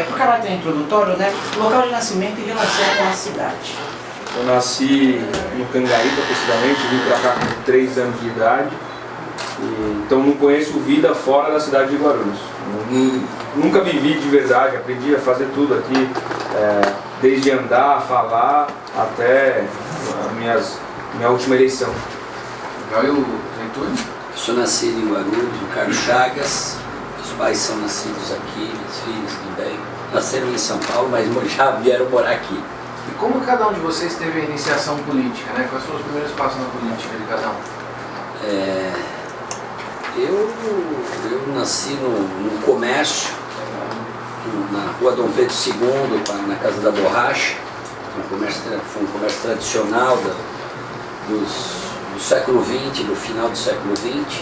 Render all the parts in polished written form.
por caráter introdutório, né, local de nascimento e relação com a cidade. Eu nasci no Cangaíba, precisamente, vim para cá com 3 anos de idade. Então não conheço vida fora da cidade de Guarulhos. Nunca vivi de verdade, aprendi a fazer tudo aqui, desde andar, falar, até a minha última eleição. E o Antônio? Eu sou nascido em Guarulhos, no Carlos Chagas. Os pais são nascidos aqui, meus filhos também. Nasceram em São Paulo, mas já vieram morar aqui. E como cada um de vocês teve a iniciação política, né? Quais foram os primeiros passos na política de cada um? Eu nasci no comércio, na rua Dom Pedro II, na Casa da Borracha. Foi um comércio tradicional do século XX, do final do século XX.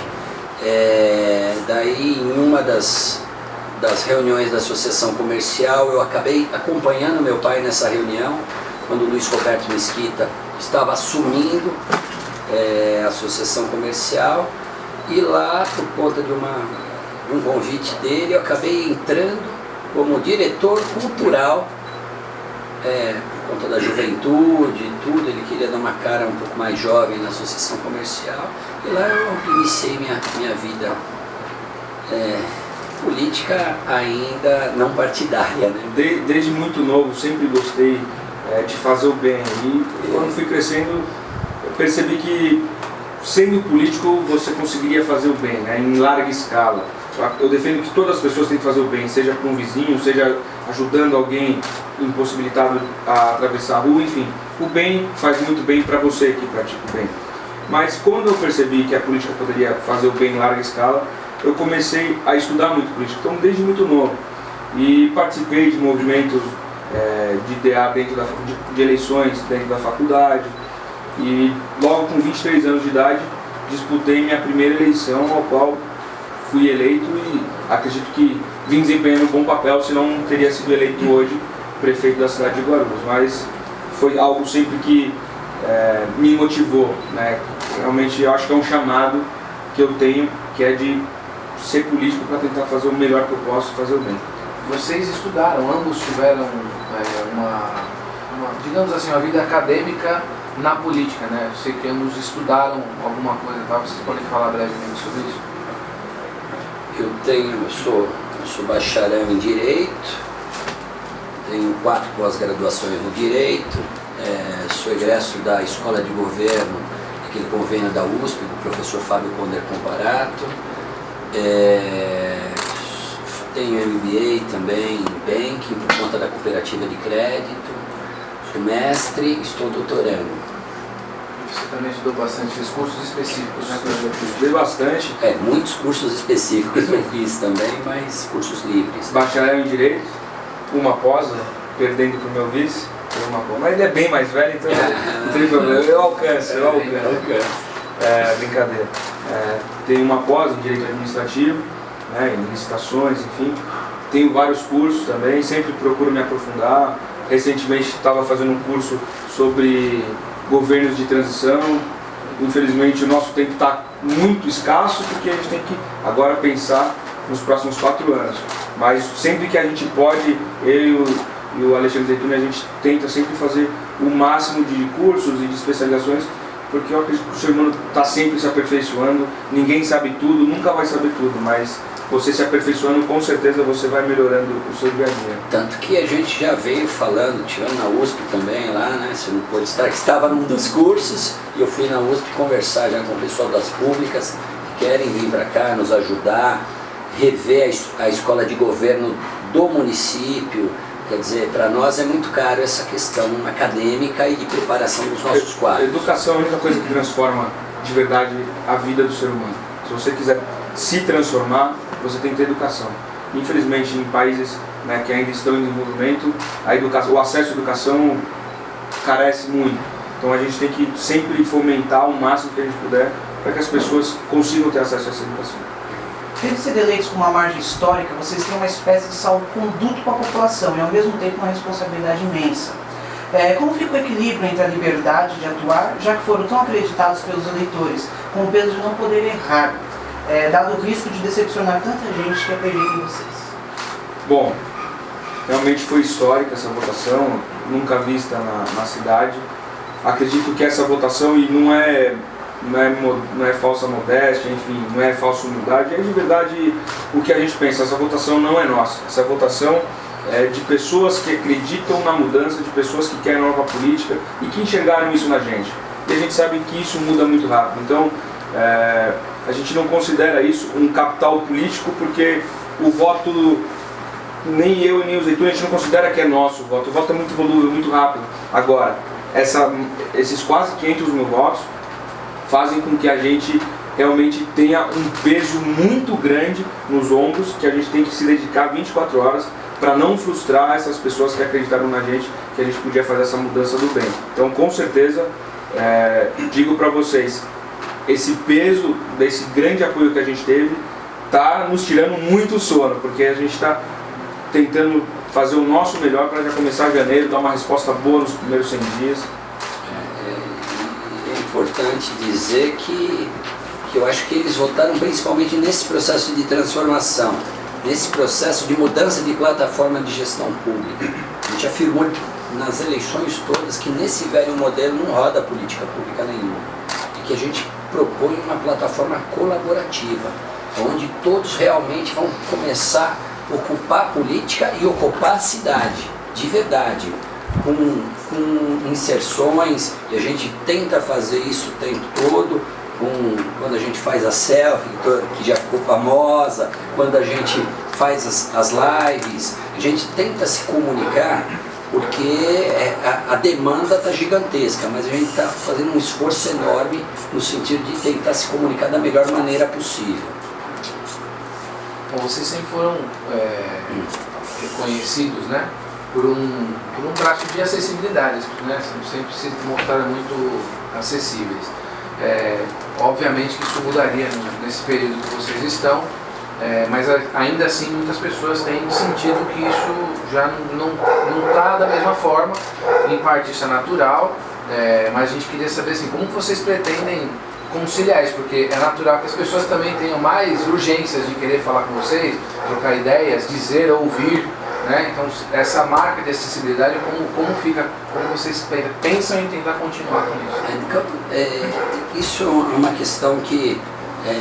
Daí, em uma das reuniões da associação comercial, eu acabei acompanhando meu pai nessa reunião, quando o Luiz Roberto Mesquita estava assumindo a associação comercial. E lá, por conta de um convite dele, eu acabei entrando como diretor cultural, por conta da juventude e tudo. Ele queria dar uma cara um pouco mais jovem na associação comercial. E lá eu iniciei minha vida política, ainda não partidária, né? Desde muito novo, sempre gostei de fazer o bem. E quando fui crescendo, eu percebi que sendo político você conseguiria fazer o bem, né, em larga escala. Eu defendo que todas as pessoas têm que fazer o bem, seja para um vizinho, seja ajudando alguém impossibilitado a atravessar a rua, enfim. O bem faz muito bem para você que pratica o bem. Mas quando eu percebi que a política poderia fazer o bem em larga escala, eu comecei a estudar muito política, então desde muito novo. E participei de movimentos de idear dentro de eleições dentro da faculdade. E logo com 23 anos de idade, disputei minha primeira eleição, ao qual fui eleito e acredito que vim desempenhando um bom papel, senão não teria sido eleito hoje prefeito da cidade de Guarulhos. Mas foi algo sempre que me motivou, né? Realmente eu acho que é um chamado que eu tenho, que é de ser político para tentar fazer o melhor que eu posso, fazer o bem. Vocês estudaram, ambos tiveram digamos assim, uma vida acadêmica na política, né? Eu sei que ambos estudaram alguma coisa, tá? Vocês podem falar brevemente sobre isso? Eu sou bacharel em Direito, tenho 4 pós-graduações no Direito, sou egresso da Escola de Governo, aquele convênio da USP, do professor Fábio Conder Comparato, tenho MBA também em Banking, por conta da cooperativa de crédito, sou mestre, estou doutorando. Você também estudou bastante, fez cursos específicos, né? Estudei bastante. Muitos cursos específicos eu fiz também, mas cursos livres. Bacharel em Direito, uma pós, perdendo para o meu vice, uma pós. Mas ele é bem mais velho, então não tem problema, eu alcanço. Brincadeira. Tenho uma pós em Direito Administrativo, né, em licitações, enfim. Tenho vários cursos também, sempre procuro me aprofundar. Recentemente estava fazendo um curso sobre governos de transição. Infelizmente o nosso tempo está muito escasso, porque a gente tem que agora pensar nos próximos 4 anos. Mas sempre que a gente pode, eu e o Alexandre Zeituni, a gente tenta sempre fazer o máximo de cursos e de especializações, porque eu acredito que o ser humano está sempre se aperfeiçoando. Ninguém sabe tudo, nunca vai saber tudo, mas você se aperfeiçoando, com certeza você vai melhorando o seu dia a dia. Tanto que a gente já veio falando, tivemos na USP também lá, né? Você não pôde estar, que estava num dos cursos, e eu fui na USP conversar já com o pessoal das públicas, que querem vir para cá, nos ajudar, rever a escola de governo do município. Quer dizer, para nós é muito caro essa questão acadêmica e de preparação dos nossos quadros. Educação é a única coisa que transforma de verdade a vida do ser humano. Se você quiser se transformar, você tem que ter educação. Infelizmente, em países, né, que ainda estão em desenvolvimento, o acesso à educação carece muito. Então a gente tem que sempre fomentar o máximo que a gente puder para que as pessoas consigam ter acesso a essa educação. Tendo sido eleitos com uma margem histórica, vocês têm uma espécie de salvo-conduto com a população e ao mesmo tempo uma responsabilidade imensa. Como fica o equilíbrio entre a liberdade de atuar, já que foram tão acreditados pelos eleitores, com o peso de não poder errar, dado o risco de decepcionar tanta gente que acredita em vocês? Bom, Realmente foi histórica essa votação, nunca vista na cidade. Acredito que essa votação, e não é falsa modéstia, enfim, não é falsa humildade, é de verdade o que a gente pensa. Essa votação não é nossa, essa votação é de pessoas que acreditam na mudança, de pessoas que querem nova política e que enxergaram isso na gente. E a gente sabe que isso muda muito rápido. Então, a gente não considera isso um capital político, porque o voto, nem eu e nem o Zeytuni, a gente não considera que é nosso o voto é muito volúvel, muito rápido. Agora, esses quase 500 mil votos fazem com que a gente realmente tenha um peso muito grande nos ombros, que a gente tem que se dedicar 24 horas para não frustrar essas pessoas que acreditaram na gente, que a gente podia fazer essa mudança do bem. Então, com certeza, digo para vocês, esse peso desse grande apoio que a gente teve está nos tirando muito sono, porque a gente está tentando fazer o nosso melhor para já começar em janeiro, dar uma resposta boa nos primeiros 100 dias. É importante dizer que eu acho que eles votaram principalmente nesse processo de transformação, nesse processo de mudança de plataforma de gestão pública. A gente afirmou nas eleições todas que nesse velho modelo não roda política pública nenhuma, e que a gente propõe uma plataforma colaborativa, onde todos realmente vão começar a ocupar a política e ocupar a cidade, de verdade, com inserções, e a gente tenta fazer isso o tempo todo, quando a gente faz a selfie, que já ficou famosa, quando a gente faz as lives, a gente tenta se comunicar, porque a demanda está gigantesca, mas a gente está fazendo um esforço enorme no sentido de tentar se comunicar da melhor maneira possível. Bom, vocês sempre foram reconhecidos, né, por um traço de acessibilidade, né, sempre se mostraram muito acessíveis. Obviamente que isso mudaria nesse período que vocês estão, mas ainda assim muitas pessoas têm sentido que isso já não está da mesma forma. Em parte isso é natural, mas a gente queria saber assim, como vocês pretendem conciliar isso, porque é natural que as pessoas também tenham mais urgências de querer falar com vocês, trocar ideias, dizer, ouvir, né? Então essa marca de acessibilidade, como vocês pensam em tentar continuar com isso? Isso é uma questão que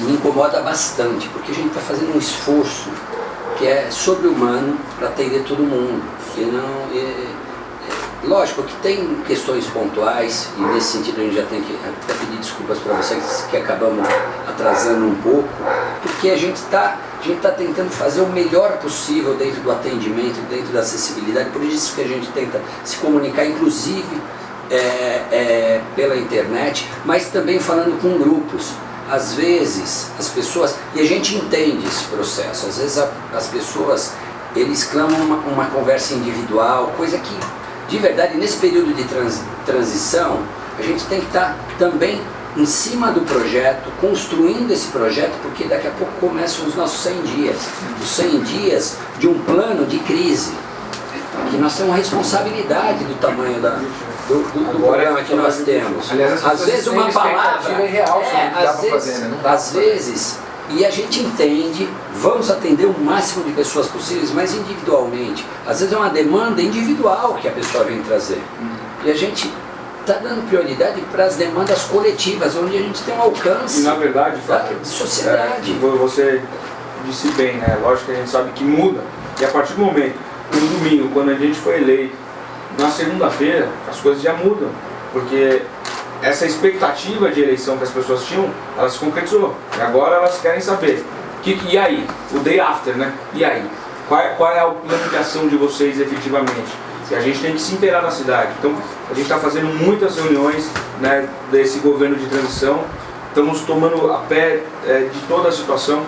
me incomoda bastante, porque a gente está fazendo um esforço que é sobre-humano para atender todo mundo. Lógico que tem questões pontuais, e nesse sentido a gente já tem que até pedir desculpas para vocês que acabamos atrasando um pouco, porque a gente está tentando fazer o melhor possível dentro do atendimento, dentro da acessibilidade, por isso que a gente tenta se comunicar, inclusive pela internet, mas também falando com grupos. Às vezes as pessoas, e a gente entende esse processo, às vezes as pessoas, eles clamam uma conversa individual, coisa que, de verdade, nesse período de transição, a gente tem que estar também em cima do projeto, construindo esse projeto, porque daqui a pouco começam os nossos 100 dias, os 100 dias de um plano de crise, que nós temos uma responsabilidade do tamanho do programa que nós temos. Aliás, às vezes uma palavra é real, às vezes, e a gente entende, vamos atender o máximo de pessoas possíveis, mas individualmente. Às vezes é uma demanda individual que a pessoa vem trazer. E a gente está dando prioridade para as demandas coletivas, onde a gente tem um alcance e, na verdade, da sociedade. Você disse bem, né? Lógico que a gente sabe que muda. E a partir do momento, no domingo, quando a gente foi eleito, na segunda-feira, as coisas já mudam. Porque essa expectativa de eleição que as pessoas tinham, ela se concretizou. E agora elas querem saber, e aí? O day after, né? E aí? Qual é a plano de ação de vocês efetivamente? E a gente tem que se inteirar na cidade. Então, a gente está fazendo muitas reuniões, né, desse governo de transição. Estamos tomando a pé de toda a situação.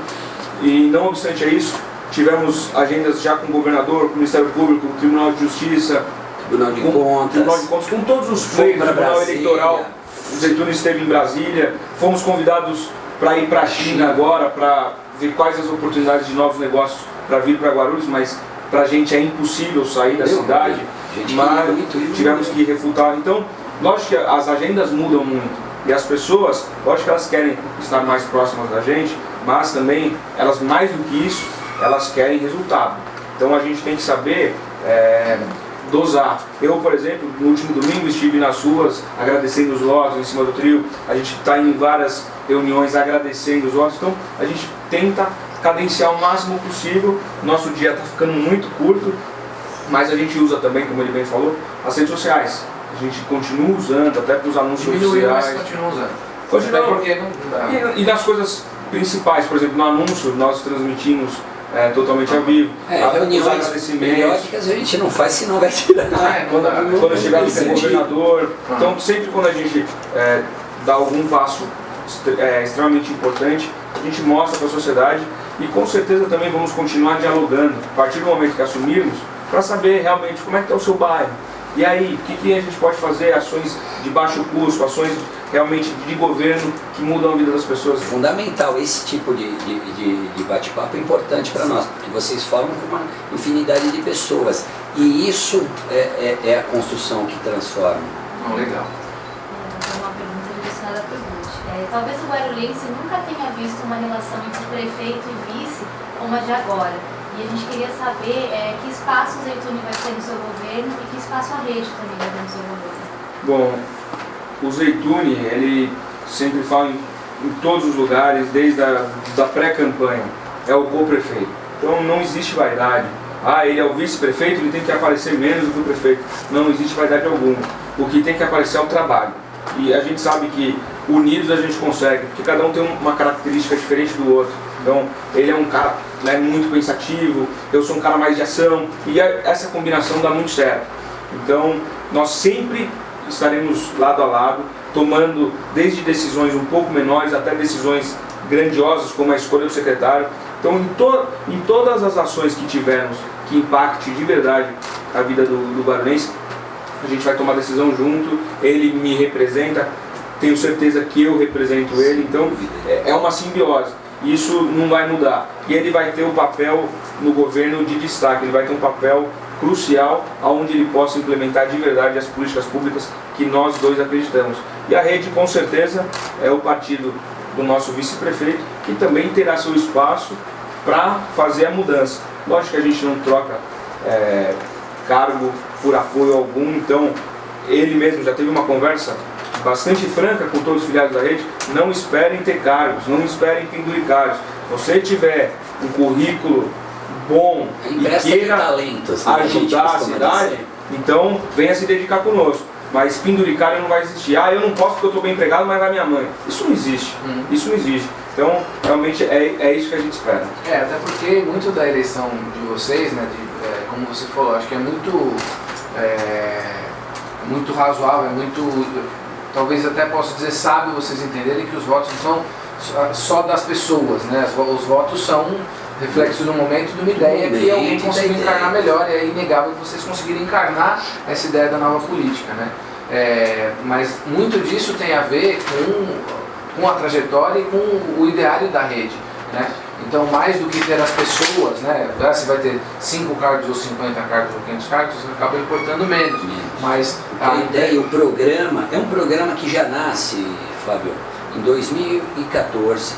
E não obstante a isso, tivemos agendas já com o governador, com o Ministério Público, com o Tribunal de Justiça, Tribunal de Contas, com todos os players do Tribunal Eleitoral. O Zeytuni esteve em Brasília, fomos convidados para ir para a China agora, para ver quais as oportunidades de novos negócios para vir para Guarulhos, mas para a gente é impossível sair da cidade, mas tivemos que refutar. Então, lógico que as agendas mudam muito, e as pessoas, lógico que elas querem estar mais próximas da gente, mas também, elas mais do que isso, elas querem resultado. Então a gente tem que saber dosar. Eu, por exemplo, no último domingo estive nas ruas agradecendo os votos em cima do trio, a gente está em várias reuniões agradecendo os votos, então a gente tenta cadenciar o máximo possível. Nosso dia está ficando muito curto, mas a gente usa também, como ele bem falou, as redes sociais. A gente continua usando, até para os anúncios Diminuiu, oficiais. mas continua usando. Continua. Até porque não dá. E nas coisas principais, por exemplo, no anúncio nós transmitimos totalmente ao vivo. Os Reuniões agradecimentos. periódicas a gente não faz se não vai tirar. Quando chegar no governador. Então, sempre quando a gente dá algum passo extremamente importante, a gente mostra para a sociedade e com certeza também vamos continuar dialogando a partir do momento que assumirmos para saber realmente como é que está o seu bairro. E aí, o que a gente pode fazer? Ações de baixo custo, ações realmente de governo que mudam a vida das pessoas. Fundamental, esse tipo de bate-papo é importante para nós, porque vocês falam com uma infinidade de pessoas e isso é a construção que transforma. Legal. Uma pergunta direcionada para o Guti. Talvez o guarulhense nunca tenha visto uma relação entre prefeito e vice como a de agora. E a gente queria saber que espaço o Zeytuni vai ter no seu governo e que espaço a rede também vai ter no seu governo. Bom, o Zeytuni, ele sempre fala em todos os lugares, desde a pré-campanha, é o co-prefeito. Então não existe vaidade. Ele é o vice-prefeito, ele tem que aparecer menos do que o prefeito. Não existe vaidade alguma. O que tem que aparecer é o trabalho. E a gente sabe que unidos a gente consegue, porque cada um tem uma característica diferente do outro. Então, ele é um cara muito pensativo, eu sou um cara mais de ação, e essa combinação dá muito certo. Então, nós sempre estaremos lado a lado, tomando desde decisões um pouco menores até decisões grandiosas, como a escolha do secretário. Então, em todas as ações que tivermos que impacte de verdade a vida do guarulhense, a gente vai tomar decisão junto, ele me representa, tenho certeza que eu represento ele, então é uma simbiose. Isso não vai mudar. E ele vai ter o papel no governo de destaque, ele vai ter um papel crucial onde ele possa implementar de verdade as políticas públicas que nós dois acreditamos. E a rede, com certeza, é o partido do nosso vice-prefeito, que também terá seu espaço para fazer a mudança. Lógico que a gente não troca cargo por apoio algum, então ele mesmo já teve uma conversa bastante franca com todos os filiados da rede. Não esperem ter cargos, não esperem penduricários. Se você tiver um currículo bom e queira talentos, ajudar a cidade, então venha se dedicar conosco. Mas penduricário não vai existir. Eu não posso porque eu estou bem empregado, mas vai minha mãe. Isso não existe. Isso não existe. Então, realmente é isso que a gente espera. Até porque muito da eleição de vocês, né, como você falou, acho que é muito razoável, talvez até posso dizer sábio vocês entenderem que os votos não são só das pessoas, né? Os votos são reflexo do momento de uma ideia que alguém conseguiu encarnar melhor, e é inegável que vocês conseguiram encarnar essa ideia da nova política, né? Mas muito disso tem a ver com a trajetória e com o ideário da rede, né? Então, mais do que ter as pessoas, né? Se vai ter 5 cargos ou 50 cargos ou 500 cargos, acaba importando menos. Mas a ideia, o programa, é um programa que já nasce, Fábio, em 2014,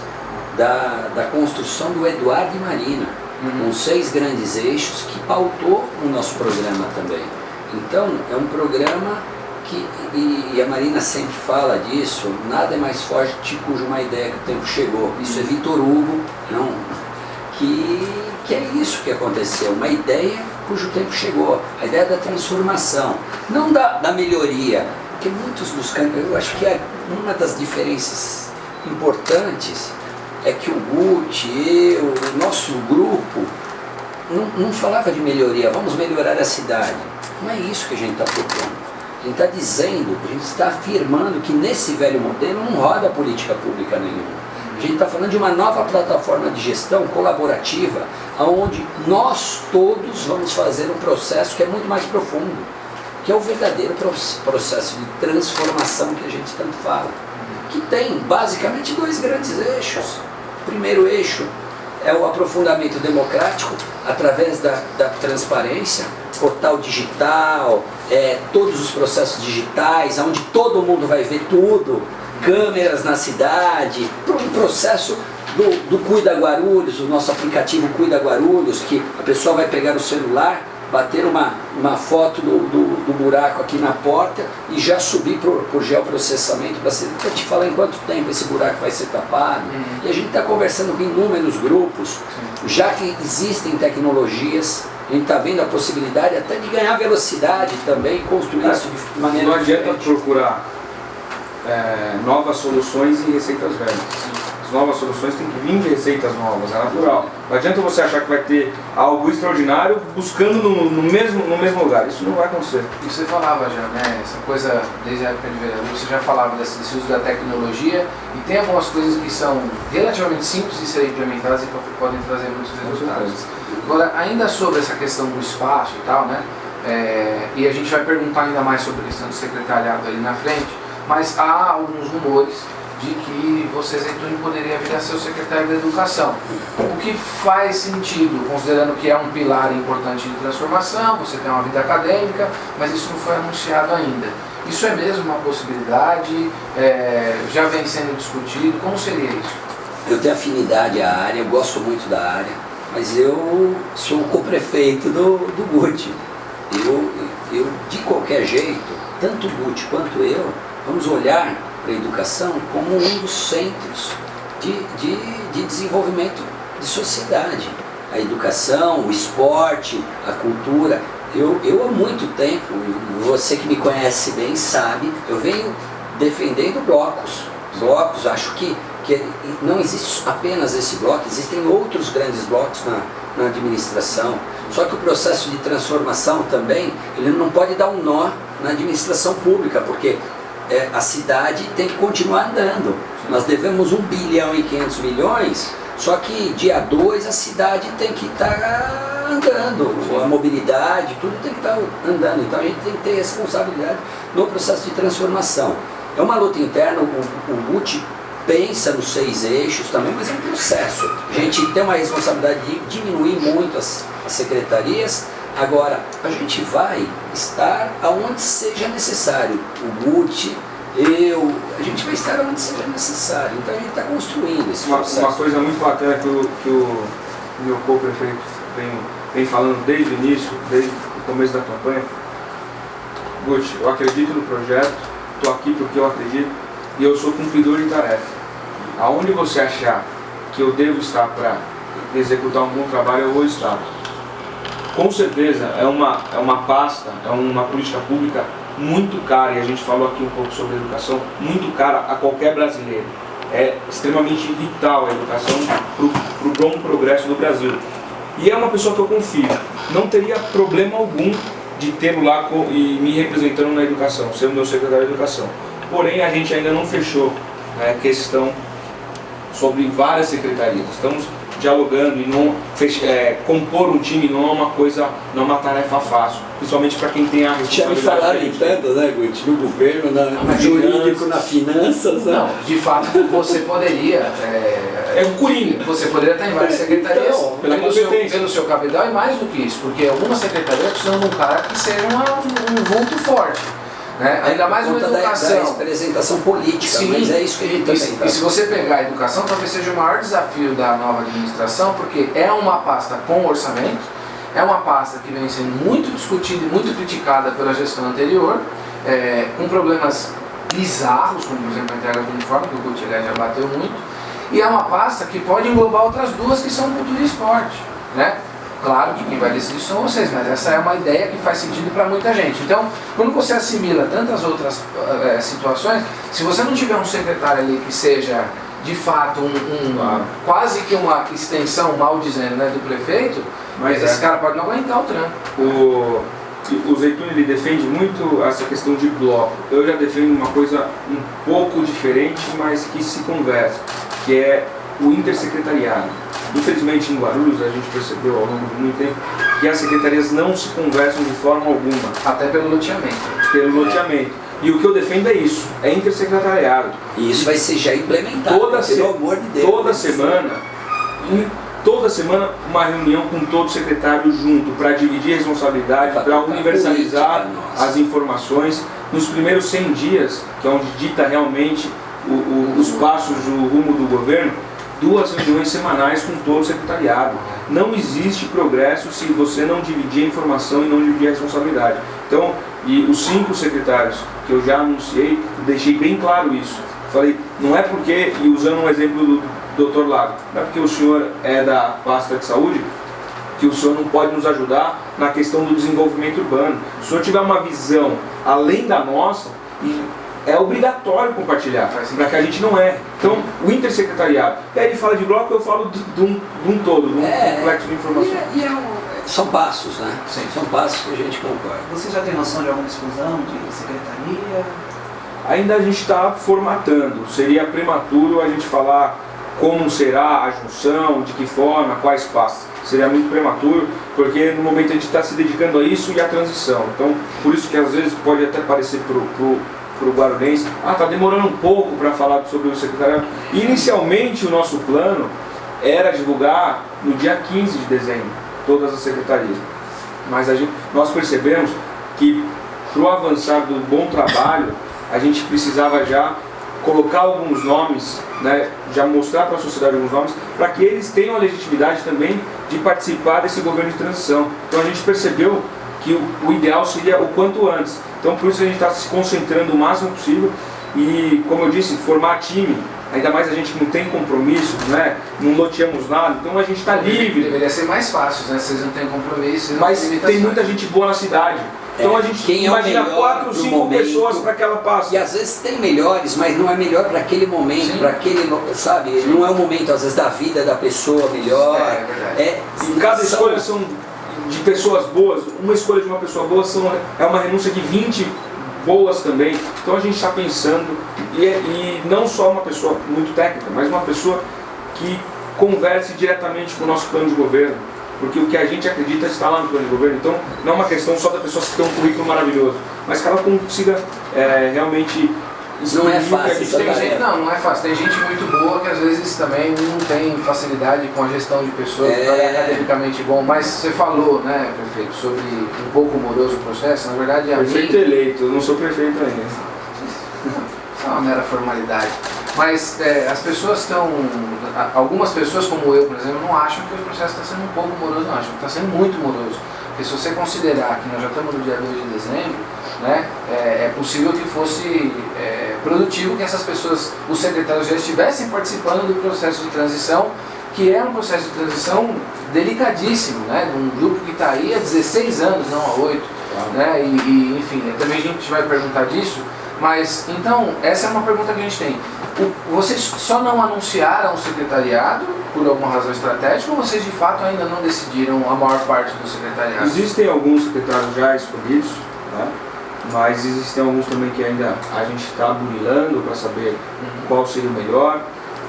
da construção do Eduardo e Marina, com 6 grandes eixos que pautou o nosso programa também. Então, é um programa que, e a Marina sempre fala disso, nada é mais forte cujo uma ideia que o tempo chegou. Isso é Vitor Hugo, não, que é isso que aconteceu, uma ideia cujo tempo chegou, a ideia da transformação, não da melhoria, porque muitos dos candidatos, eu acho que uma das diferenças importantes é que o Guti, eu, o nosso grupo, não falava de melhoria, vamos melhorar a cidade. Não é isso que a gente está propondo. A gente está dizendo, a gente está afirmando que nesse velho modelo não roda política pública nenhuma. A gente está falando de uma nova plataforma de gestão colaborativa, onde nós todos vamos fazer um processo que é muito mais profundo, que é o verdadeiro processo de transformação que a gente tanto fala, que tem basicamente 2 grandes eixos. O primeiro eixo é o aprofundamento democrático através da transparência, portal digital, todos os processos digitais, onde todo mundo vai ver tudo, câmeras na cidade, um processo do Cuida Guarulhos, o nosso aplicativo Cuida Guarulhos, que a pessoa vai pegar o celular bater uma foto do buraco aqui na porta e já subir por geoprocessamento para te falar em quanto tempo esse buraco vai ser tapado. E a gente está conversando com inúmeros grupos, já que existem tecnologias, a gente está vendo a possibilidade até de ganhar velocidade também, construir isso de maneira Não adianta diferente. procurar novas soluções e receitas velhas. As novas soluções têm que vir de receitas novas, é natural. Não adianta você achar que vai ter algo extraordinário buscando no mesmo lugar. Isso não vai acontecer. E você falava já, né, essa coisa, desde a época de vereador, você já falava desse uso da tecnologia, e tem algumas coisas que são relativamente simples de serem implementadas e que podem trazer muitos resultados. Agora, ainda sobre essa questão do espaço e tal, né, e a gente vai perguntar ainda mais sobre a questão do secretariado ali na frente, mas há alguns rumores de que você, Zeytuni, poderia vir a ser o secretário da Educação. O que faz sentido, considerando que é um pilar importante de transformação, você tem uma vida acadêmica, mas isso não foi anunciado ainda. Isso é mesmo uma possibilidade? Já vem sendo discutido? Como seria isso? Eu tenho afinidade à área, eu gosto muito da área, mas eu sou o co-prefeito do Guti. Eu, de qualquer jeito, tanto o Guti quanto eu, vamos olhar para a educação como um dos centros de desenvolvimento de sociedade. A educação, o esporte, a cultura. Eu há muito tempo, você que me conhece bem sabe, eu venho defendendo blocos. Acho que não existe apenas esse bloco, existem outros grandes blocos na administração. Só que o processo de transformação também, ele não pode dar um nó na administração pública, porque a cidade tem que continuar andando. Nós devemos 1 bilhão e 500 milhões, só que dia 2 a cidade tem que estar andando, a mobilidade, tudo tem que estar andando. Então a gente tem que ter responsabilidade no processo de transformação. É uma luta interna, o Guti pensa nos 6 eixos também, mas é um processo. A gente tem uma responsabilidade de diminuir muito as secretarias. Agora, a gente vai estar aonde seja necessário. O Guti, a gente vai estar aonde seja necessário. Então a gente está construindo esse processo. Uma coisa muito bacana que o meu co-prefeito vem falando desde o início, desde o começo da campanha. Guti, eu acredito no projeto, estou aqui porque eu acredito e eu sou cumpridor de tarefa. Aonde você achar que eu devo estar para executar um bom trabalho, eu vou estar. Com certeza é uma pasta, é uma política pública muito cara, e a gente falou aqui um pouco sobre a educação, muito cara a qualquer brasileiro. É extremamente vital a educação para o bom progresso do Brasil. E é uma pessoa que eu confio. Não teria problema algum de tê-lo lá e me representando na educação, ser o meu secretário de educação. Porém, a gente ainda não fechou a questão sobre várias secretarias. Estamos dialogando e não compor um time não é uma coisa, não é uma tarefa fácil, principalmente para quem tem a responsabilidade. Já me falaram em tanto, né, Guti? No governo, no jurídico, na finanças. Né? Não, de fato você poderia. É o Coringa. Você poderia estar em várias secretarias pelo seu cabedal, e mais do que isso, porque algumas secretarias precisam de um cara que seja um vulto forte. Né? Ainda mais uma educação. Da representação política, sim, mas é isso que a gente também tá. E se você pegar a educação, talvez seja o maior desafio da nova administração, porque é uma pasta com orçamento, é uma pasta que vem sendo muito discutida e muito criticada pela gestão anterior, com problemas bizarros, como por exemplo a entrega do uniforme, que o Guti já bateu muito, e é uma pasta que pode englobar outras duas, que são cultura e esporte. Né? Claro que quem vai decidir são vocês, mas essa é uma ideia que faz sentido para muita gente. Então, quando você assimila tantas outras situações, se você não tiver um secretário ali que seja, de fato, quase que uma extensão, mal dizendo, né, do prefeito, mas esse cara pode não aguentar o trampo. O Zeytuni, ele defende muito essa questão de bloco. Eu já defendo uma coisa um pouco diferente, mas que se conversa, que é o intersecretariado. Infelizmente, em Guarulhos, a gente percebeu ao longo de muito tempo que as secretarias não se conversam de forma alguma. Até pelo loteamento. Pelo loteamento. E o que eu defendo é isso, é intersecretariado. E isso vai ser já implementado, pelo amor de Deus. Toda semana, uma reunião com todo o secretário junto, para dividir a responsabilidade, para universalizar as informações. Nos primeiros 100 dias, que é onde dita realmente os passos do rumo do governo, 2 reuniões semanais com todo o secretariado. Não existe progresso se você não dividir a informação e não dividir a responsabilidade. Então, e os 5 secretários que eu já anunciei, eu deixei bem claro isso. Falei, não é porque, e usando um exemplo do Dr. Lago, não é porque o senhor é da pasta de saúde que o senhor não pode nos ajudar na questão do desenvolvimento urbano. Se o senhor tiver uma visão além da nossa, é obrigatório compartilhar, para que a gente não erre. Então, o intersecretariado, e aí ele fala de bloco, eu falo de um todo, de um complexo de informação. São passos, né? Sim. São passos que a gente concorda. Você já tem noção de alguma exclusão de secretaria? Ainda a gente está formatando, seria prematuro a gente falar como será a junção, de que forma, quais passos. Seria muito prematuro, porque no momento a gente está se dedicando a isso e à transição. Então, por isso que às vezes pode até parecer pro guarulhense, está demorando um pouco para falar sobre o secretariado. Inicialmente o nosso plano era divulgar no dia 15 de dezembro, todas as secretarias. Mas nós percebemos que para o avançar do bom trabalho, a gente precisava já colocar alguns nomes, né, já mostrar para a sociedade alguns nomes, para que eles tenham a legitimidade também de participar desse governo de transição. Então a gente percebeu que o ideal seria o quanto antes. Então por isso a gente está se concentrando o máximo possível e, como eu disse, formar time. Ainda mais a gente que não tem compromisso, né? Não loteamos nada, então a gente está livre. Deveria ser mais fácil, né? Vocês não têm compromisso, mas tem muita gente boa na cidade. Então a gente imagina 4, 5 pessoas para que ela passe. E às vezes tem melhores, mas não é melhor para aquele momento, para aquele, sabe? Não é o momento, às vezes, da vida da pessoa melhor. E cada escolha são de pessoas boas. Uma escolha de uma pessoa boa é uma renúncia de 20 boas também. Então a gente está pensando, e não só uma pessoa muito técnica, mas uma pessoa que converse diretamente com o nosso plano de governo, porque o que a gente acredita está lá no plano de governo. Então não é uma questão só da pessoa que tem um currículo maravilhoso, mas que ela consiga realmente... Não é fácil essa tarefa. Não é fácil. Tem gente muito boa que às vezes também não tem facilidade com a gestão de pessoas, não é academicamente bom. Mas você falou, né, prefeito, sobre um pouco moroso o processo. Na verdade, prefeito eleito, eu não sou prefeito ainda. Isso é uma mera formalidade. Mas as pessoas estão... Algumas pessoas, como eu, por exemplo, não acham que o processo está sendo um pouco moroso, não. Acham que está sendo muito moroso. Porque se você considerar que nós já estamos no dia 2 de dezembro, né, é possível que fosse produtivo que essas pessoas, os secretários já estivessem participando do processo de transição, que é um processo de transição delicadíssimo, né, de um grupo que está aí há 16 anos, não há 8, né, enfim, também a gente vai perguntar disso, mas então essa é uma pergunta que a gente tem. Vocês só não anunciaram o secretariado por alguma razão estratégica ou vocês de fato ainda não decidiram a maior parte do secretariado? Existem alguns secretários já escolhidos, né? Mas existem alguns também que ainda a gente está burilando para saber qual seria o melhor,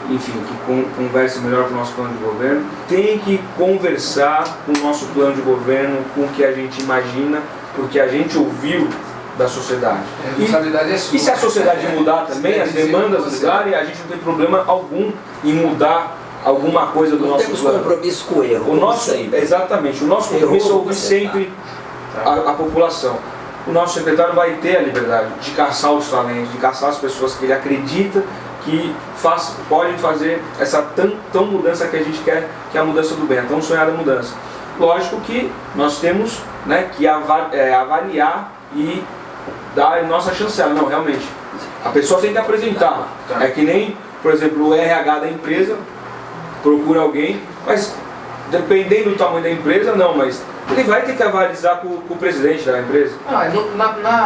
enfim, que converse melhor com o nosso plano de governo. Tem que conversar com o nosso plano de governo, com o que a gente imagina, porque a gente ouviu da sociedade. A responsabilidade é sua. E se a sociedade mudar também, as demandas mudarem, a gente não tem problema algum em mudar alguma coisa do nosso plano. Não temos compromisso com o erro. Exatamente, o nosso compromisso é ouvir sempre a população. O nosso secretário vai ter a liberdade de caçar os talentos, de caçar as pessoas que ele acredita que podem fazer essa tão mudança que a gente quer, que é a mudança do bem, a tão sonhada mudança. Lógico que nós temos, né, que avaliar e dar a nossa chancela. Não, realmente, a pessoa tem que apresentar. É que nem, por exemplo, o RH da empresa procura alguém, mas dependendo do tamanho da empresa, não, mas ele vai ter que avalizar com o presidente da empresa.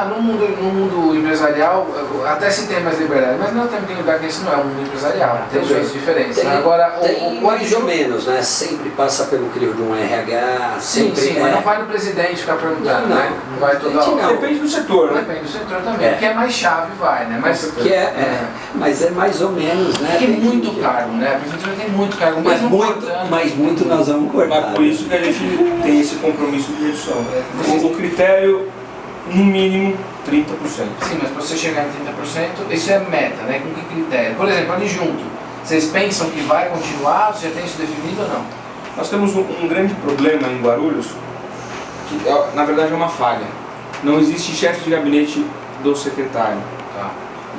No mundo empresarial, até se tem mais liberdade, mas nós temos que lembrar que isso não é um mundo empresarial, tem suas diferenças. Agora, tem mais ou menos, né? Sempre passa pelo crivo de um RH, sempre. Sim, mas não vai no presidente ficar perguntando, né? Não vai toda hora. Depende do setor, né? Depende do setor também. O que é mais chave vai, né? Mas é mais ou menos, né? Tem muito cargo, né? A prefeitura tem muito cargo, mas muito nós vamos cortar. Mas por isso que a gente tem esse compromisso de redução. O critério, no mínimo, 30%. Sim, mas para você chegar em 30%, isso é meta, né? Com que critério? Por exemplo, ali junto, vocês pensam que vai continuar? Você já tem isso definido ou não? Nós temos um grande problema em Guarulhos, que na verdade é uma falha. Não existe chefe de gabinete do secretário. Tá.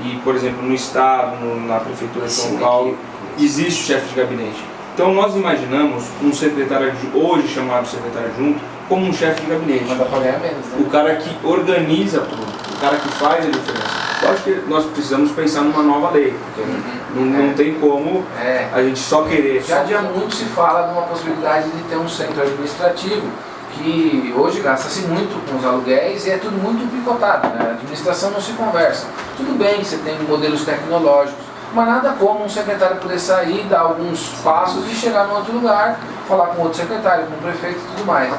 E, por exemplo, no estado, na prefeitura de São Paulo, existe o chefe de gabinete. Então nós imaginamos um secretário, hoje chamado secretário adjunto, como um chefe de gabinete. Mas dá pra ganhar menos, né? O cara que organiza tudo, o cara que faz a diferença. Lógico que nós precisamos pensar numa nova lei, porque não tem como a gente só querer. Já de há muito se fala de uma possibilidade de ter um centro administrativo, que hoje gasta-se muito com os aluguéis e é tudo muito picotado, né? A administração não se conversa. Tudo bem, você tem modelos tecnológicos, mas nada como um secretário poder sair, dar alguns passos e chegar num outro lugar, falar com outro secretário, com o prefeito e tudo mais.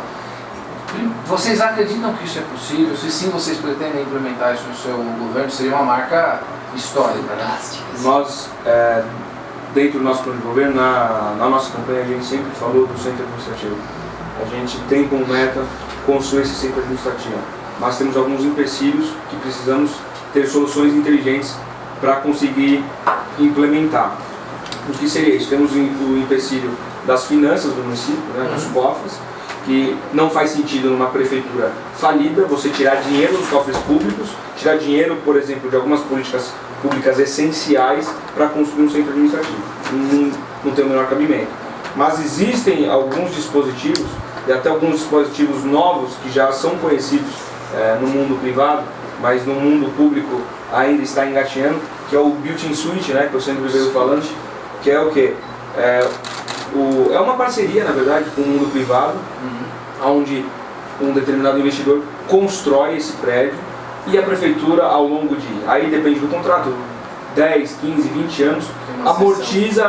Vocês acreditam que isso é possível? Se sim, vocês pretendem implementar isso no seu governo, seria uma marca histórica, né? Nós, dentro do nosso plano de governo, na nossa campanha, a gente sempre falou do centro administrativo. A gente tem como meta construir esse centro administrativo, mas temos alguns empecilhos que precisamos ter soluções inteligentes para conseguir implementar. O que seria isso? Temos o empecilho das finanças do município, né, dos cofres, que não faz sentido numa prefeitura falida você tirar dinheiro dos cofres públicos, tirar dinheiro, por exemplo, de algumas políticas públicas essenciais para construir um centro administrativo. Não tem o menor cabimento. Mas existem alguns dispositivos, e até alguns dispositivos novos que já são conhecidos no mundo privado, mas no mundo público ainda está engatinhando, que é o Built-in Suite, né, que eu sempre venho falando, que é o quê? É uma parceria, na verdade, com o mundo privado, onde um determinado investidor constrói esse prédio e a prefeitura, ao longo de, aí depende do contrato, 10, 15, 20 anos, amortiza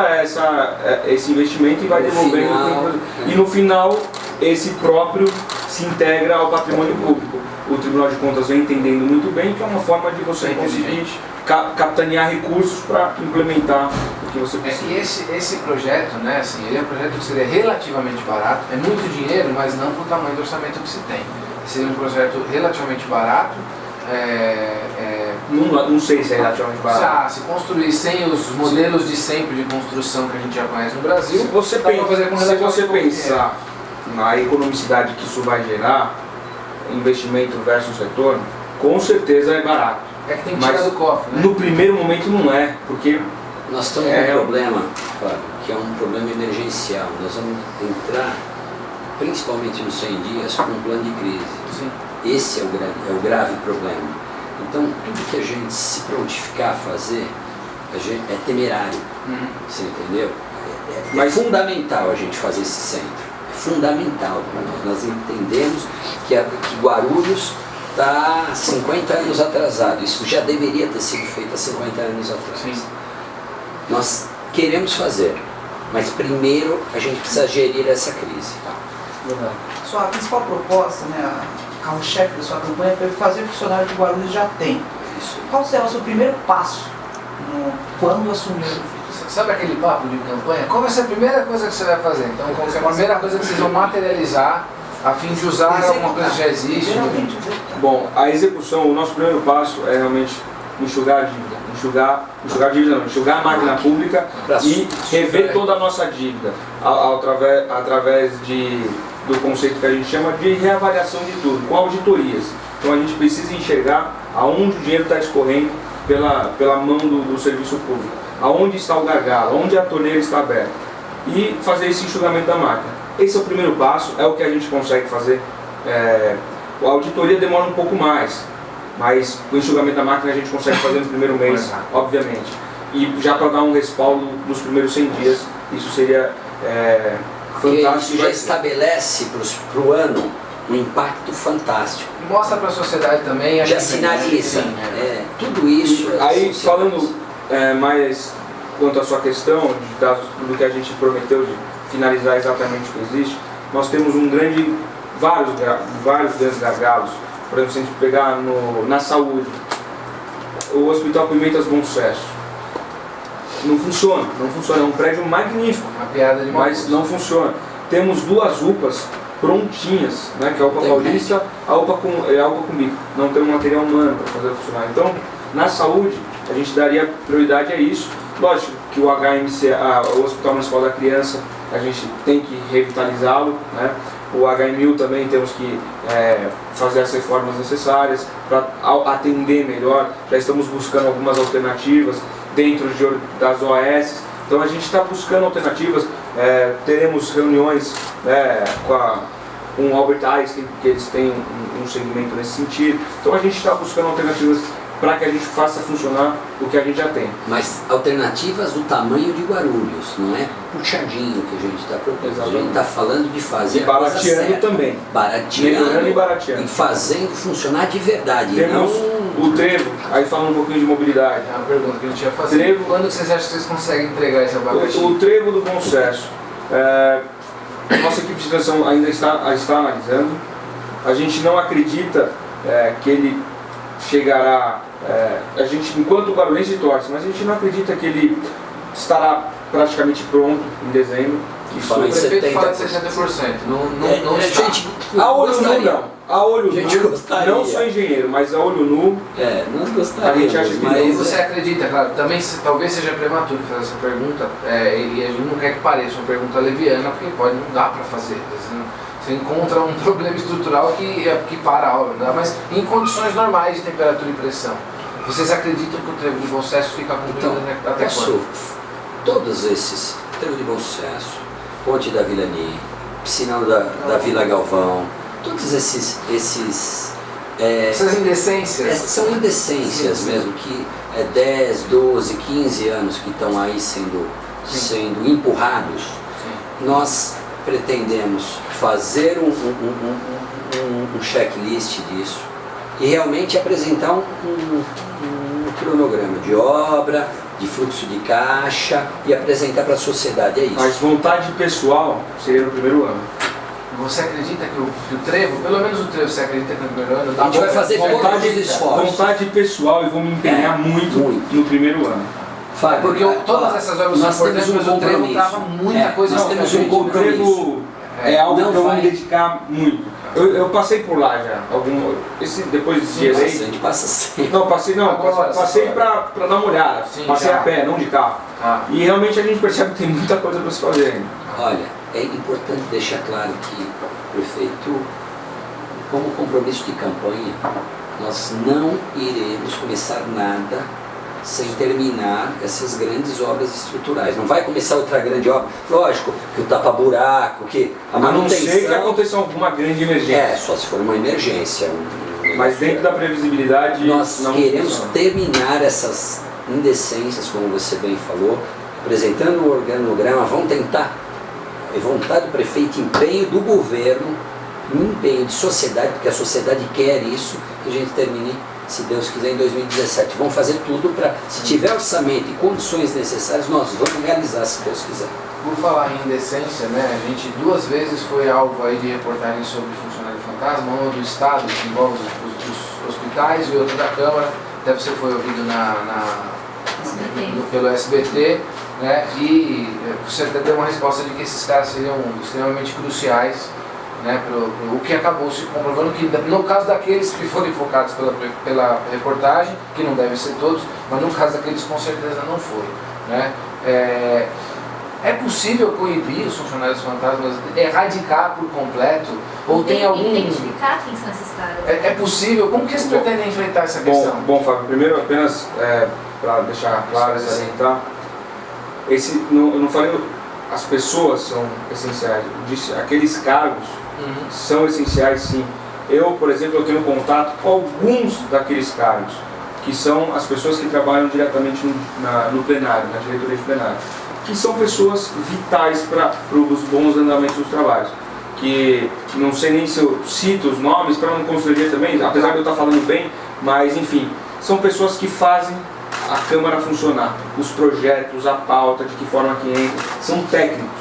esse investimento e vai devolvendo. E no final, esse próprio se integra ao patrimônio público. O Tribunal de Contas vem entendendo muito bem que é uma forma de você conseguir capitanear recursos para implementar o que você precisa. É que esse projeto, né, assim, ele é um projeto que seria relativamente barato, é muito dinheiro, mas não para o tamanho do orçamento que se tem. Seria um projeto relativamente barato. Não sei se é relativamente barato. Se construir sem os modelos de sempre de construção que a gente já conhece no Brasil, Se você pensar na economicidade que isso vai gerar, investimento versus retorno, com certeza é barato. É que tem que tirar do cofre, né? No primeiro momento não é, porque nós temos um problema, Fábio, que é um problema emergencial. Nós vamos entrar, principalmente nos 100 dias, com um plano de crise. Sim. Esse é o grave problema. Então, tudo que a gente se prontificar a fazer é temerário. Você entendeu? É fundamental a gente fazer esse centro. É fundamental para nós. Nós entendemos que Guarulhos está 50 anos atrasado. Isso já deveria ter sido feito há 50 anos atrás. Sim. Nós queremos fazer, mas primeiro a gente precisa gerir essa crise. Sua principal proposta, né, a carro-chefe da sua campanha foi fazer o funcionário que o Guarulhos já tem. Isso. Qual será o seu primeiro passo quando assumir? Sabe aquele papo de campanha? Qual vai ser a primeira coisa que você vai fazer? Então, qual é a primeira coisa que vocês vão materializar a fim de usar alguma coisa que já existe? Bom, a execução, o nosso primeiro passo é realmente enxugar a dívida. Enxugar a máquina pública e rever toda a nossa dívida através do conceito que a gente chama de reavaliação de tudo, com auditorias. Então a gente precisa enxergar aonde o dinheiro está escorrendo pela mão do serviço público, aonde está o gargalo, onde a torneira está aberta, e fazer esse enxugamento da máquina. Esse é o primeiro passo, é o que a gente consegue fazer. A auditoria demora um pouco mais, mas o enxugamento da máquina a gente consegue fazer no primeiro mês, obviamente. E já para dar um respaldo nos primeiros 100 dias, isso seria fantástico. Isso já estabelece para o ano um impacto fantástico. Mostra para a sociedade também. Já sinaliza. Tudo isso. Aí, falando mais quanto à sua questão, do que a gente prometeu de finalizar exatamente o que existe, nós temos vários grandes gargalos. Por exemplo, se a gente pegar na saúde, o Hospital Pimentas Bom Sucesso não funciona, é um prédio magnífico, Uma piada de mas não funciona. Temos 2 UPAs prontinhas, né, que é a UPA Paulista, a UPA Cumbica. Não tem um material humano para fazer funcionar. Então, na saúde, a gente daria prioridade a isso. Lógico que o HMC, o Hospital Municipal da Criança, a gente tem que revitalizá-lo, né? O HMU também temos que fazer as reformas necessárias para atender melhor. Já estamos buscando algumas alternativas dentro das OAS Então a gente está buscando alternativas, teremos reuniões com o Albert Einstein, porque eles têm um segmento nesse sentido. Então a gente está buscando alternativas para que a gente faça funcionar o que a gente já tem. Mas alternativas do tamanho de Guarulhos, não é puxadinho que a gente está propondo. A gente está falando de fazer E a coisa barateando certa. também. Barateando Melhorando e barateando. e fazendo funcionar de verdade. Temos não... o trevo, aí falando um pouquinho de mobilidade. É uma pergunta que a gente ia fazer. Trevo. Quando vocês acham que vocês conseguem entregar esse abacaxi? O trevo do bom sucesso. Nossa equipe de transição ainda está analisando. A gente não acredita que ele chegará. A gente, enquanto guarulhense, torce, mas a gente não acredita que ele estará praticamente pronto em dezembro. Fala em O prefeito fala de 70%. 60%. Não está. gente, A olho nu gostaria. não. A olho Gente, nu, gostaria. não sou engenheiro, mas a olho nu, Nós A gostaríamos, gente acha que E mas você acredita, claro, também talvez seja prematuro fazer essa pergunta, e a gente não quer que pareça uma pergunta leviana, porque não dá para fazer. Você encontra um problema estrutural que para a obra, não dá, mas em condições normais de temperatura e pressão. Vocês acreditam que o trevo de Bom Sucesso fica cumprido então, até quando? todos esses, Trevo de Bom Sucesso, Ponte da Vilani, Piscinão da Vila Galvão, todos esses Essas indecências. são indecências mesmo, que 10, 12, 15 anos que estão aí sendo empurrados. Nós pretendemos fazer um checklist disso e realmente apresentar um cronograma de obra, de fluxo de caixa e apresentar para a sociedade, é isso. mas vontade pessoal seria no primeiro ano. Você acredita que o trevo, pelo menos o trevo, você acredita que no primeiro ano? A gente vai fazer todos os esforços. Vontade pessoal e vou me empenhar muito no primeiro ano. Fábio, Porque todas essas obras são nós importantes, temos mas um o trevo compromisso. trava muita coisa. Nós não, temos gente, um compromisso. O trevo é algo Não que eu vou me vai. dedicar muito. Eu passei por lá já, depois de a eleito. gente passa sempre. Passei para dar uma olhada. Sim, passei já. a pé, não de carro. Ah. E realmente a gente percebe que tem muita coisa para se fazer ainda. Olha, é importante deixar claro que o prefeito, como compromisso de campanha, nós não iremos começar nada sem terminar essas grandes obras estruturais. Não vai começar outra grande obra, lógico, que o tapa-buraco, que a A não manutenção... ser que aconteça alguma grande emergência. só se for uma emergência. Mas dentro da previsibilidade, Nós não queremos funciona. terminar essas indecências, como você bem falou, apresentando o organograma, vamos tentar, é vontade do prefeito, empenho do governo, empenho de sociedade, porque a sociedade quer isso, que a gente termine, se Deus quiser, em 2017. Vamos fazer tudo para, se tiver orçamento e condições necessárias, nós vamos realizar, se Deus quiser. Por falar em indecência, né, a gente 2 vezes foi alvo aí de reportagem sobre funcionário fantasma, uma do Estado, que envolve os hospitais, e outra da Câmara, até você foi ouvido pelo SBT, né, e você até deu uma resposta de que esses caras seriam extremamente cruciais, né, o que acabou se comprovando que no caso daqueles que foram enfocados pela reportagem, que não devem ser todos, mas no caso daqueles com certeza não foi, né. É possível coibir os funcionários fantasmas, erradicar por completo? Ou tem algum... Identificar quem são esses caras. É possível? Como que eles pretendem enfrentar essa questão? Bom, Fábio, primeiro apenas para deixar claro e salientar, eu não falei, as pessoas são essenciais, eu disse, aqueles cargos são essenciais sim. Eu, por exemplo, eu tenho contato com alguns daqueles cargos, que são as pessoas que trabalham diretamente no plenário, na diretoria de plenário, que são pessoas vitais para os bons andamentos dos trabalhos. Que não sei nem se eu cito os nomes para não constranger também, apesar de eu estar falando bem, mas enfim, são pessoas que fazem a Câmara funcionar, os projetos, a pauta, de que forma que entra, são técnicos.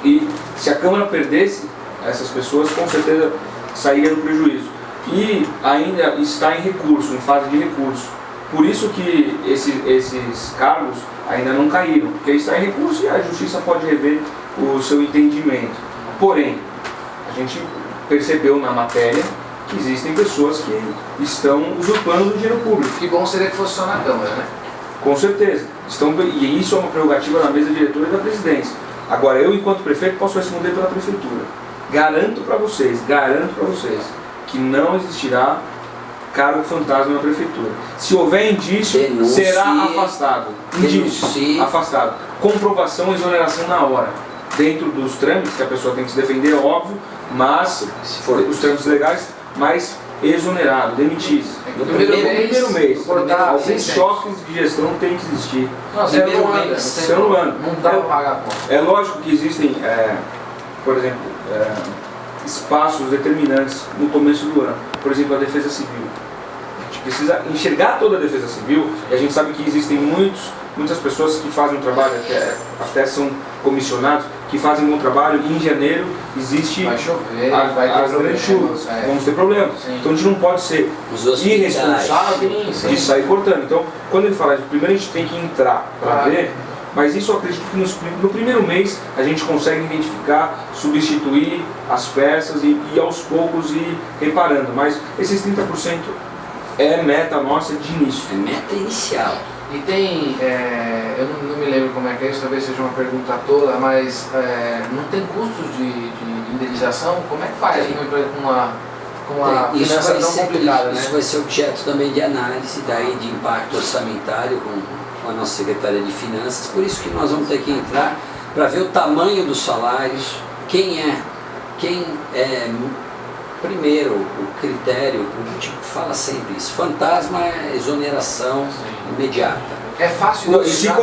E se a Câmara perdesse essas pessoas, com certeza sairia no prejuízo. E ainda está em recurso, em fase de recurso. Por isso que esses cargos ainda não caíram, porque está em recurso e a Justiça pode rever o seu entendimento. Porém, a gente percebeu na matéria que existem pessoas que estão usurpando o dinheiro público. Que bom seria que fosse só na Câmara, né? Com certeza. E isso é uma prerrogativa da mesa diretora e da presidência. Agora, eu, enquanto prefeito, posso responder pela prefeitura. Garanto para vocês, que não existirá cargo fantasma na prefeitura. Se houver indício, Denuncie. será afastado. Indício, Denuncie. afastado. Comprovação, exoneração na hora. Dentro dos trâmites, que a pessoa tem que se defender, é óbvio, mas Se for os trâmites legais, mas exonerado, demitido. No primeiro mês, cortar alguns 600. choques de gestão tem que existir. Não, você Primeiro não anda, mês. Você não anda. Não dá pra pagar a conta. É lógico que existem, por exemplo, espaços determinantes no começo do ano. Por exemplo, a defesa civil. A gente precisa enxergar toda a defesa civil e a gente sabe que existem muitas pessoas que fazem um trabalho, até são comissionados, que fazem um bom trabalho e em janeiro existe Vai chover, as vai ter grandes chuvas, problemas. vamos ter problemas. Sim. Então a gente não pode ser os hospitais. irresponsável Sim, de sim. sair cortando. Então, quando ele fala de primeiro a gente tem que entrar para Claro. ver, mas isso eu acredito que no primeiro mês a gente consegue identificar, substituir as peças e aos poucos ir reparando. Mas esses 30% é meta nossa de início. É meta inicial. E tem, eu não me lembro como é que é isso, talvez seja uma pergunta tola, mas não tem custos de indenização? Como é que faz Tem. com uma Tem. Isso finança vai tão ser, complicada, isso né? vai ser objeto também de análise daí de impacto orçamentário com a nossa Secretaria de Finanças, por isso que nós vamos ter que entrar para ver o tamanho dos salários, quem é primeiro, o critério, a gente fala sempre isso, fantasma é exoneração imediata. É fácil Não, de e, se usar?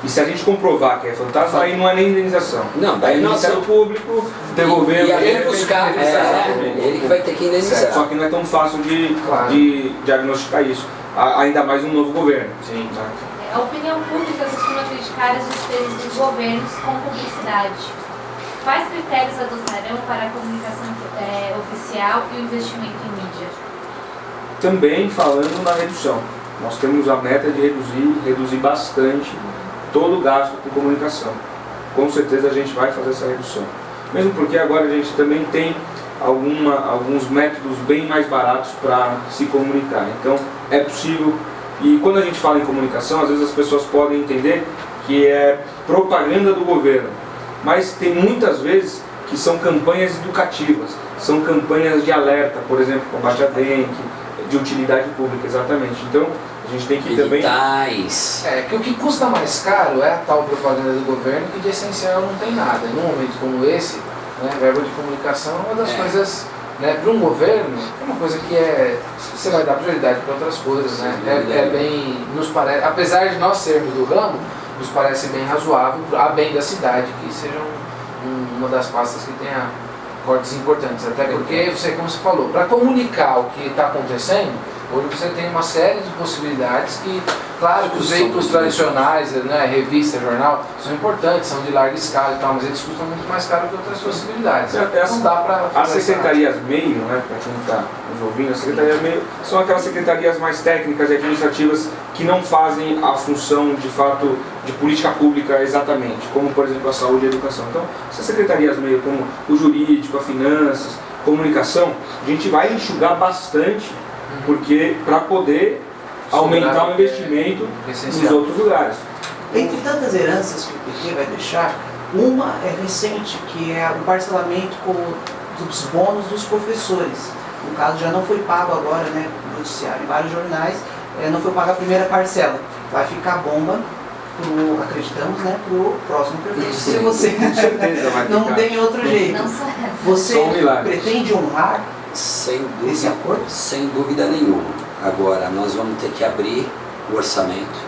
e se a gente comprovar que é fantasma, aí não é nem indenização. Não, Daí daí o nós Ministério Público devolvendo. E aí ele buscar, tem que indenizar. ele que vai ter que indenizar. Só que não é tão fácil Claro. de diagnosticar isso. Ainda mais um novo governo. Sim. A opinião pública costuma criticar as despesas dos governos com publicidade. Quais critérios adotarão para a comunicação oficial e o investimento em mídia? Também falando na redução. Nós temos a meta de reduzir bastante todo o gasto com comunicação. Com certeza a gente vai fazer essa redução. Mesmo porque agora a gente também tem alguns métodos bem mais baratos para se comunicar. Então é possível. E quando a gente fala em comunicação, às vezes as pessoas podem entender que é propaganda do governo. Mas tem muitas vezes que são campanhas educativas, são campanhas de alerta, por exemplo, combate à dengue, de utilidade pública, exatamente. Então, a gente tem que também... Editais. Que o que custa mais caro é a tal propaganda do governo, que de essencial não tem nada. Num momento como esse, né, verba de comunicação é uma das coisas, né, para um governo, é uma coisa que você vai dar prioridade para outras coisas, né? Nos parece, apesar de nós sermos do ramo, nos parece bem razoável, a bem da cidade, que seja uma das pastas que tenha cortes importantes. Até porque, como você falou, para comunicar o que está acontecendo, hoje você tem uma série de possibilidades que, claro que os veículos tradicionais, né, revista, jornal, são importantes, são de larga escala e tal, mas eles custam muito mais caro que outras possibilidades. Não dá para... As secretarias meio, né, para quem está nos ouvindo, as secretarias meio são aquelas secretarias mais técnicas e administrativas que não fazem a função, de fato, de política pública exatamente, como, por exemplo, a saúde e a educação. Então, essas secretarias meio como o jurídico, a finanças, comunicação, a gente vai enxugar bastante, porque para poder aumentar o investimento nos outros lugares. Entre tantas heranças que o PT vai deixar, uma é recente, que é o parcelamento dos bônus dos professores. No caso, já não foi pago agora, né, no noticiário, em vários jornais, não foi paga a primeira parcela. Vai ficar bomba, acreditamos, né, para o próximo prefeito. Se você Com certeza vai não ficar. tem outro jeito. Não só essa. Você Só um milagre. pretende honrar Sem esse dúvida, acordo? sem dúvida nenhuma. Agora, nós vamos ter que abrir o orçamento.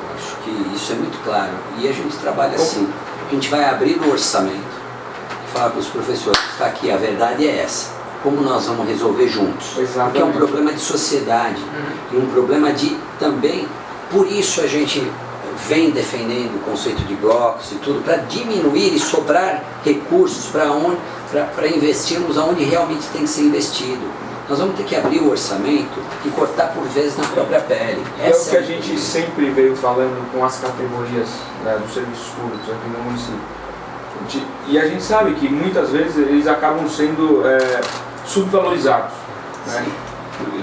Eu acho que isso é muito claro. E a gente trabalha assim. A gente vai abrir o orçamento e falar para os professores, está aqui, a verdade é essa. Como nós vamos resolver juntos? Exatamente. Porque é um problema de sociedade e um problema de também, por isso a gente vem defendendo o conceito de blocos e tudo, para diminuir e sobrar recursos para investirmos aonde realmente tem que ser investido. Nós vamos ter que abrir o orçamento e cortar por vezes na própria pele. É o que a gente sempre veio falando com as categorias, né, dos serviços públicos aqui no município. E a gente sabe que muitas vezes eles acabam sendo subvalorizados, né?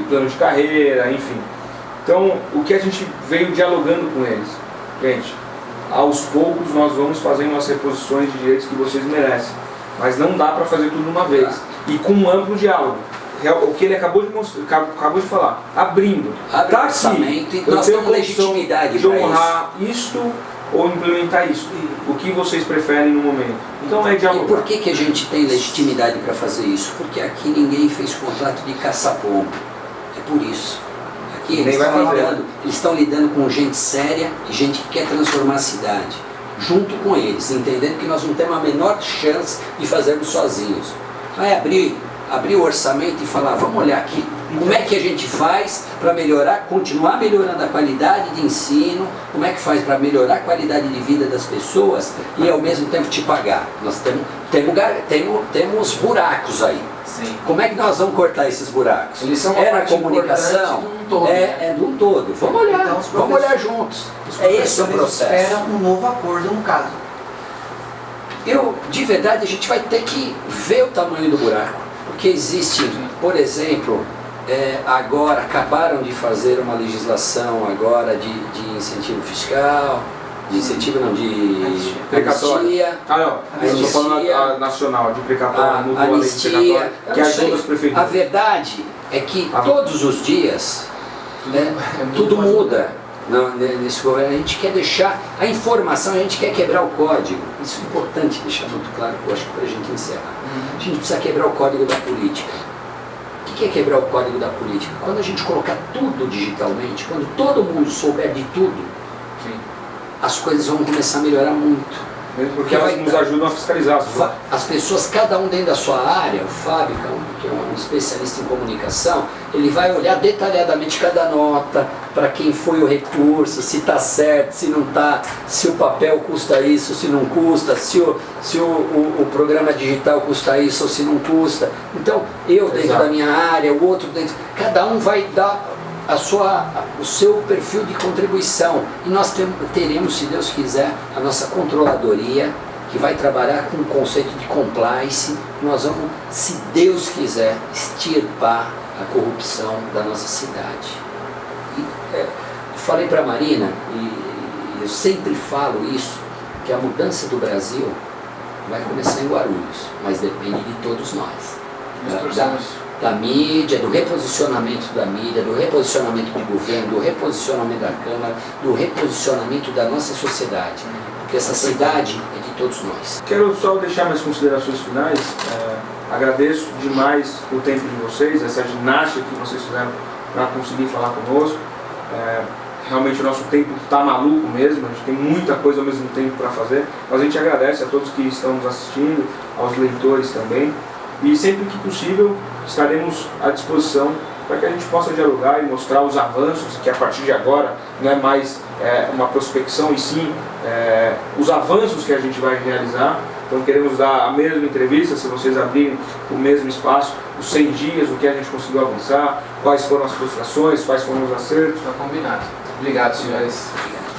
Plano de carreira, enfim. Então, o que a gente veio dialogando com eles? Gente, aos poucos nós vamos fazendo as reposições de direitos que vocês merecem, mas não dá para fazer tudo de uma vez. E com um amplo diálogo. o que ele acabou de falar, abrindo. Abre Tá o orçamento aqui, e nós eu temos tenho legitimidade de para isso. honrar isto ou implementar isto. O que vocês preferem no momento. Então é E dialogar. por que a gente tem legitimidade para fazer isso? Porque aqui ninguém fez contrato de caça-pombo. É por isso. Aqui Nem vai fazer. eles estão lidando com gente séria e gente que quer transformar a cidade. Junto com eles, entendendo que nós não temos a menor chance de fazermos sozinhos. Vai abrir o orçamento e falar, vamos olhar aqui, como é que a gente faz para melhorar, continuar melhorando a qualidade de ensino, como é que faz para melhorar a qualidade de vida das pessoas e ao mesmo tempo te pagar. Nós temos buracos aí. Sim. Como é que nós vamos cortar esses buracos? Eles são uma É na parte comunicação, importante de um todo, é de um todo. Vamos olhar, Então, os vamos olhar juntos. É esse o Eles processo. esperam um novo acordo no caso. De verdade, a gente vai ter que ver o tamanho do buraco, porque existe, por exemplo, agora acabaram de fazer uma legislação agora de incentivo fiscal, de incentivo não, de Precatório. anistia, Ah, não. Eu estou falando Anistia. a nacional, de precatório, mudou a lei de anistia, precatório, que eu não sei. ajuda as A prefeituras. verdade é que Ah. todos os dias tudo muda. Nesse governo a gente quer deixar a informação, a gente quer quebrar o código. Isso é importante deixar muito claro, eu acho que para a gente encerrar. A gente precisa quebrar o código da política. O que é quebrar o código da política? Quando a gente colocar tudo digitalmente, quando todo mundo souber de tudo, Sim. as coisas vão começar a melhorar muito. Mesmo porque Vai elas nos dar. ajudam a fiscalizar as coisas. As pessoas, cada um dentro da sua área, o Fábio, que é um especialista em comunicação, ele vai olhar detalhadamente cada nota, para quem foi o recurso, se está certo, se não está, se o papel custa isso, se não custa, se o programa digital custa isso ou se não custa. Então, eu dentro Exato. da minha área, o outro dentro, cada um vai dar o seu perfil de contribuição. E nós teremos, se Deus quiser, a nossa controladoria, que vai trabalhar com o conceito de compliance. Nós vamos, se Deus quiser, extirpar a corrupção da nossa cidade. Eu falei para a Marina, e eu sempre falo isso, que a mudança do Brasil vai começar em Guarulhos, mas depende de todos nós. Nós torcemos. Da mídia, do reposicionamento da mídia, do reposicionamento do governo, do reposicionamento da Câmara, do reposicionamento da nossa sociedade. Porque essa cidade é de todos nós. Quero só deixar minhas considerações finais. Agradeço demais o tempo de vocês, essa ginástica que vocês fizeram para conseguir falar conosco. Realmente o nosso tempo está maluco mesmo, a gente tem muita coisa ao mesmo tempo para fazer, mas a gente agradece a todos que estão nos assistindo, aos leitores também. E sempre que possível estaremos à disposição para que a gente possa dialogar e mostrar os avanços, que a partir de agora não é mais uma prospecção, e sim os avanços que a gente vai realizar. Então queremos dar a mesma entrevista, se vocês abrirem o mesmo espaço, os 100 dias, o que a gente conseguiu avançar, quais foram as frustrações, quais foram os acertos. Está combinado. Obrigado, senhores. Obrigado.